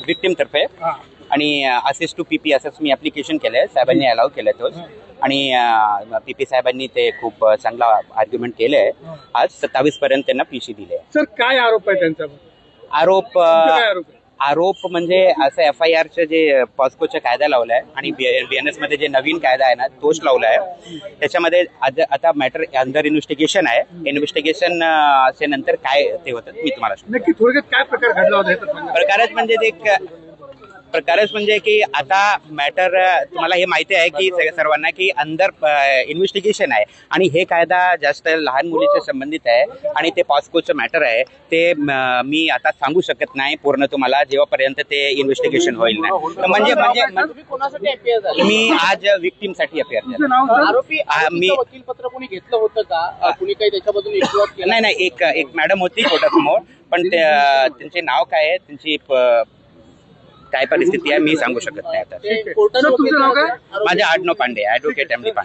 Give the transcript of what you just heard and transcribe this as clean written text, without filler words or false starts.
Victim तर्फे आणि assist to पीपी असंच मी ऍप्लिकेशन केलंय, साहेबांनी अलाव केलंय तोच. आणि पीपी साहेबांनी ते खूप चांगला आर्ग्युमेंट केलंय. आज 27 पर्यंत त्यांना पीसी दिले. सर काय आरोप आहे त्यांच्यावर? आरोप म्हणजे असं FIRचे जे पॉस्कोचा कायदा लावलाय आणि BNS मध्ये जे नवीन कायदा आहे ना तोच लावलाय. त्याच्यामध्ये आता मॅटर अंडर इन्व्हेस्टिगेशन आहे. इन्व्हेस्टिगेशन असे नंतर काय ते होतं मी तुम्हाला सांगतो. नक्की थोडक्यात काय प्रकार घडला होता? प्रकारच म्हणजे की आता मॅटर तुम्हाला हे माहिती आहे की सर्वांना की अंडर इन्व्हेस्टिगेशन आहे आणि हे कायदा जास्त लहान मुलीच्या संबंधित आहे आणि ते पॉस्कोचं मॅटर आहे. ते मी आता सांगू शकत नाही पूर्ण तुम्हाला जेव्हापर्यंत ते इन्व्हेस्टिगेशन होईल नाही. म्हणजे मी आज विक्टीम साठी अपिअर झालो. मी वकीलपत्र कोणी घेतलं होतं का? कुणी काही त्याच्याबद्दल नाही एक मॅडम होती कोर्टासमोर, पण त्यांचे नाव काय आहे, त्यांची काय परिस्थिती आहे मी सांगू शकत नाही आता. तुमचं नाव काय? माझे आडनाव Pande, advocate M D Pande.